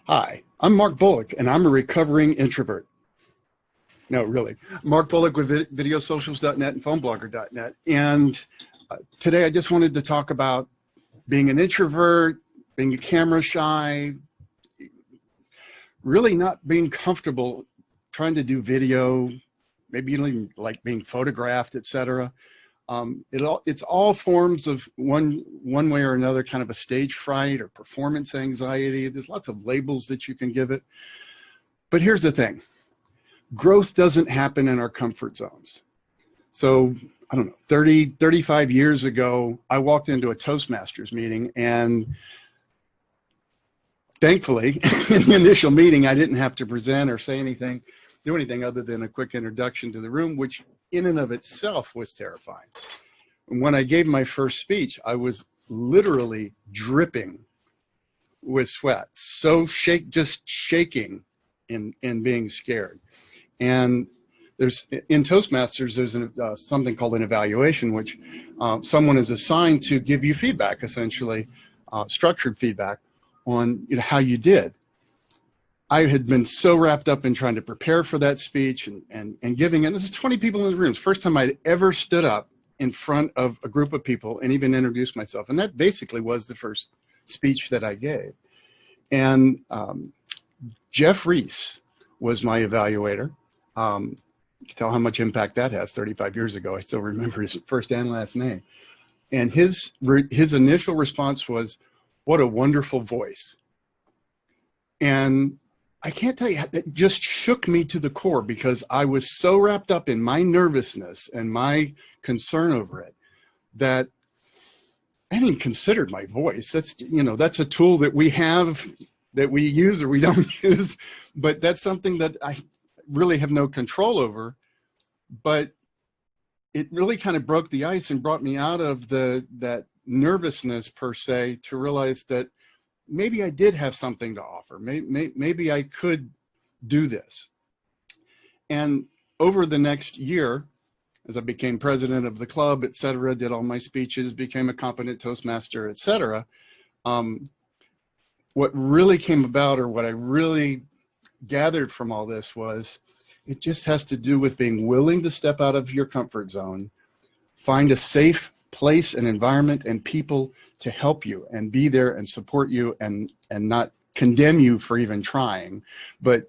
Hi, I'm Mark Bullock, and I'm a recovering introvert. No, really. Mark Bullock with Videosocials.net and PhoneBlogger.net. And today I just wanted to talk about being an introvert, being camera shy, really not being comfortable trying to do video, maybe you don't even like being photographed, etc. It's all forms of one way or another, kind of a stage fright or performance anxiety. There's lots of labels that you can give it. But here's the thing. Growth doesn't happen in our comfort zones. So, I don't know, 35 years ago, I walked into a Toastmasters meeting, and thankfully, in the initial meeting, I didn't have to present or say anything, do anything other than a quick introduction to the room, which in and of itself was terrifying. And when I gave my first speech, I was literally dripping with sweat, just shaking and being scared. And in Toastmasters, there's something called an evaluation, which someone is assigned to give you feedback, essentially structured feedback on how you did. I had been so wrapped up in trying to prepare for that speech and giving it. This is 20 people in the room. It's the first time I'd ever stood up in front of a group of people and even introduced myself. And that basically was the first speech that I gave. And Jeff Reese was my evaluator. You can tell how much impact that has 35 years ago. I still remember his first and last name. And his initial response was, "What a wonderful voice." And I can't tell you, that just shook me to the core, because I was so wrapped up in my nervousness and my concern over it that I hadn't even considered my voice. That's a tool that we have, that we use or we don't use, but that's something that I really have no control over. But it really kind of broke the ice and brought me out of that nervousness per se, to realize that maybe I did have something to offer. Maybe I could do this. And over the next year, as I became president of the club, et cetera, did all my speeches, became a competent Toastmaster, et cetera, what really came about, or what I really gathered from all this, was it just has to do with being willing to step out of your comfort zone, find a safe place and environment and people to help you and be there and support you, and not condemn you for even trying, but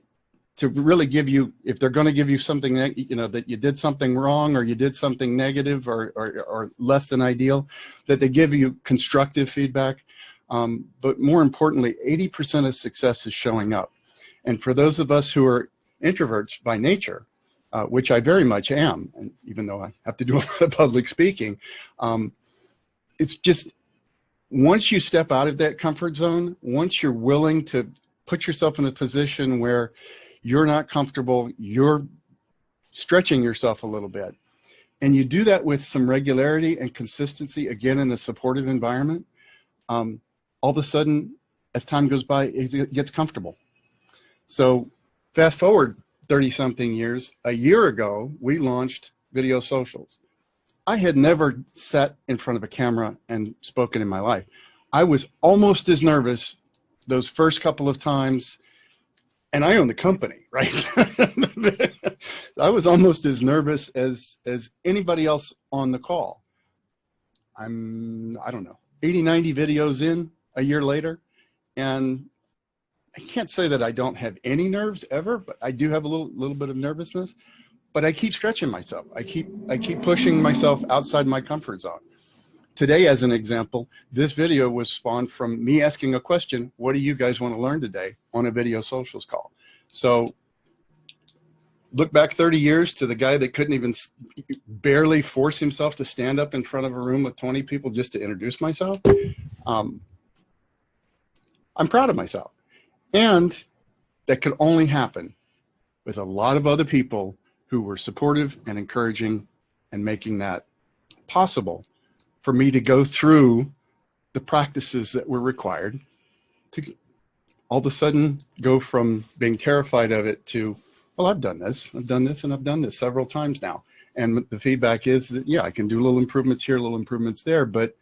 to really give you, if they're going to give you something that, that you did something wrong, or you did something negative or less than ideal, that they give you constructive feedback. But more importantly, 80% of success is showing up. And for those of us who are introverts by nature, which I very much am, and even though I have to do a lot of public speaking, it's just, once you step out of that comfort zone, once you're willing to put yourself in a position where you're not comfortable, you're stretching yourself a little bit, and you do that with some regularity and consistency, again, in a supportive environment, all of a sudden, as time goes by, it gets comfortable. So fast forward 30-something years, a year ago, we launched Videosocials. I had never sat in front of a camera and spoken in my life. I was almost as nervous those first couple of times, and I own the company, right? I was almost as nervous as anybody else on the call. I don't know, 80, 90 videos in a year later, and I can't say that I don't have any nerves ever, but I do have a little bit of nervousness. But I keep stretching myself. I keep pushing myself outside my comfort zone. Today, as an example, this video was spawned from me asking a question: what do you guys want to learn today, on a Videosocials call? So look back 30 years to the guy that couldn't even barely force himself to stand up in front of a room with 20 people just to introduce myself. I'm proud of myself. And that could only happen with a lot of other people who were supportive and encouraging, and making that possible for me to go through the practices that were required to all of a sudden go from being terrified of it to, well, I've done this, and I've done this several times now. And the feedback is that, yeah, I can do little improvements here, little improvements there, but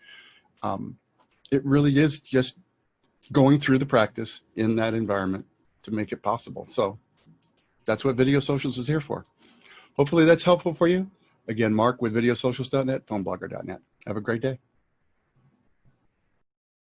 it really is just going through the practice in that environment to make it possible. So that's what Videosocials is here for. Hopefully that's helpful for you. Again, Mark with videosocials.net, phoneblogger.net. Have a great day.